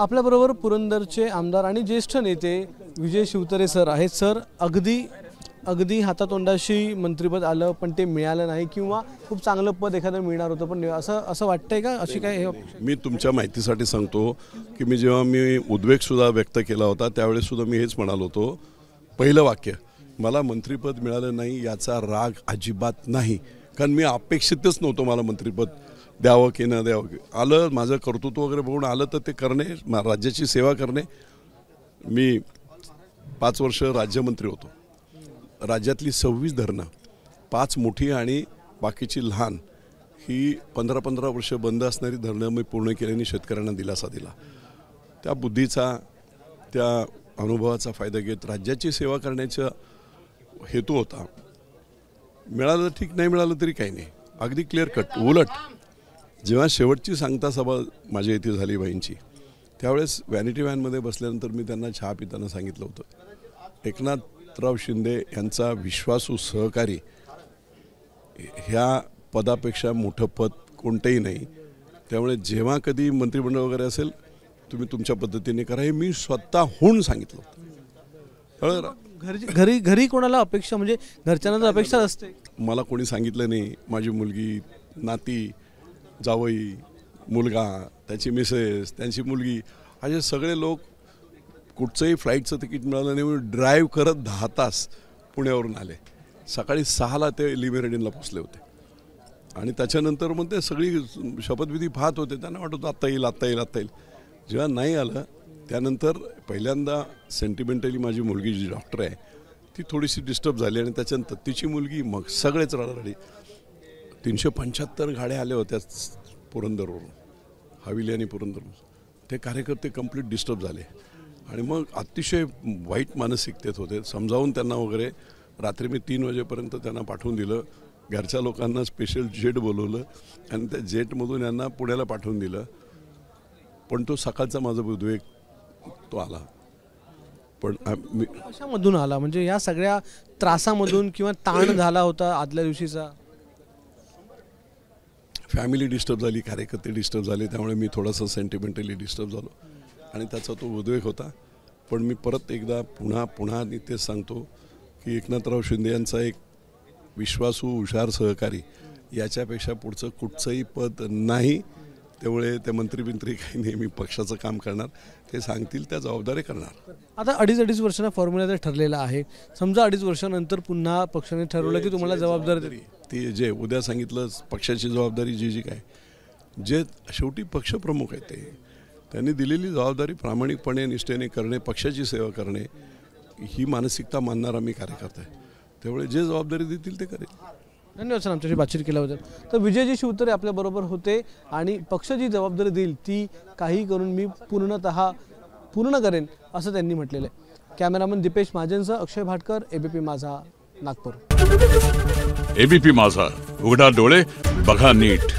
आपल्याबरोबर पुरंदरचे आमदार आणि ज्येष्ठ नेते विजय शिवतारे सर आहेत। सर, अगदी हातातोंडाशी मंत्रिपद आलं पण ते मिळालं नाही किंवा खूप चांगलं पद एखादं मिळणार होतं पण असं वाटतंय का? अशी काय मी तुमच्या माहितीसाठी सांगतो की जेव्हा मी उद्वेग सुद्धा व्यक्त केला होता त्यावेळेस सुद्धा मी हेच म्हणालो होतो, पहिलं वाक्य, मला मंत्रिपद मिळालं नाही याचा राग अजिबात नाही, कारण मी अपेक्षितच नव्हतं मला मंत्रिपद द्यावं की न द्यावं। आलं, माझं कर्तृत्व वगैरे बघून आलं तर ते करणे, राज्याची सेवा करणे। मी 5 वर्ष राज्यमंत्री होतो। राज्यातली 26 धरणं, 5 मोठी आणि बाकीची लहान, ही 15-15 वर्ष बंद असणारी धरणं मी पूर्ण केल्याने शेतकऱ्यांना दिलासा दिला। त्या बुद्धीचा, त्या अनुभवाचा फायदा घेत राज्याची सेवा करण्याचा हेतू होता। मिळालं ठीक, नाही मिळालं तरी काही नाही, अगदी क्लिअर कट। उलट जेव्हा शेवटची सांगता सभा माझ्या इथे झाली बाईंची, त्यावेळेस व्हॅनिटी व्हॅनमध्ये बसल्यानंतर मी त्यांना चहा पिताना सांगितलं होतं, एकनाथराव शिंदे यांचा विश्वासू सहकारी ह्या पदापेक्षा मोठं पद कोणतंही नाही, त्यामुळे जेव्हा कधी मंत्रिमंडळ वगैरे असेल तुम्ही तुमच्या पद्धतीने करा, हे मी स्वतःहून सांगितलं होतं। घरी कोणाला अपेक्षा, म्हणजे घरच्यांना अपेक्षा असते? मला कोणी सांगितलं नाही। माझी मुलगी, नाती, जावई, मुलगा, त्याची मिसेस, त्यांची मुलगी, असे सगळे लोक, कुठचंही फ्लाईटचं तिकीट मिळालं नाही, ड्राईव्ह करत 10 तास पुण्यावरून आले। सकाळी 6ला ते लिमेरेडिनला पोचले होते आणि त्याच्यानंतर मग ते सगळी शपथविधी पाहत होते, त्यांना वाटत होतं आत्ता येईल, आत्ता येईल, आत्ता येईल। जेव्हा नाही आलं त्यानंतर पहिल्यांदा सेंटिमेंटली माझी मुलगी जी डॉक्टर आहे ती थोडीशी डिस्टर्ब झाली आणि त्याच्यानंतर तिची मुलगी, मग सगळेच रडारडी। 375 गाड्या आल्या होत्या पुरंदरवरून, हवेली आणि पुरंदरवरून, ते कार्यकर्ते कंप्लीट डिस्टर्ब झाले आणि मग अतिशय वाईट मानसिकतेत होते। समजावून त्यांना वगैरे रात्री मी 3 वाजेपर्यंत त्यांना पाठवून दिलं। घरच्या लोकांना स्पेशल जेट बोलवलं आणि त्या जेटमधून यांना पुण्याला पाठवून दिलं, पण तो सकाळचा माझा उद्वेग तो आला। पण कशामधून आला, म्हणजे या सगळ्या त्रासामधून किंवा ताण झाला होता आदल्या दिवशीचा? फॅमिली डिस्टर्ब झाली, कार्यकर्ते डिस्टर्ब झाले, त्यामुळे मी थोडासा सेंटिमेंटली डिस्टर्ब झालो आणि त्याचा तो उद्वेग होता। पण मी परत एकदा पुन्हा तेच सांगतो की एकनाथराव शिंदे यांचा एक विश्वासू हुशार सहकारी, याच्यापेक्षा पुढचं कुठचंही पद नाही। त्यामुळे ते मंत्री काही नेहमी पक्षाचं काम करणार, ते सांगतील त्या जबाबदारी करणार। आता 2.5 वर्षांना फॉर्म्युला ठरलेला आहे, समजा 2.5 वर्षानंतर पुन्हा पक्षाने ठरवलं की तुम्हाला जबाबदारी, ती जे उद्या सांगितलं पक्षाची जबाबदारी जी काय, जे शेवटी पक्षप्रमुख आहेत त्यांनी दिलेली जबाबदारी प्रामाणिकपणे निष्ठेने करणे, पक्षाची सेवा करणे, ही मानसिकता मानणारा मी कार्यकर्ता आहे। त्यामुळे जे जबाबदारी देतील ते करेल। धन्यवाद सर, आमच्याशी बातचीत केल्याबद्दल। तर विजयजी शिवतारे आपल्याबरोबर होते आणि पक्ष जी जबाबदारी देईल ती काही करून मी पूर्ण करेन असं त्यांनी म्हटलेलं आहे। कॅमेरामन दीपेश महाजनसह अक्षय भाटकर, एबीपी माझा, नागपूर। एबीपी माझा, उघडा डोळे बघा नीट।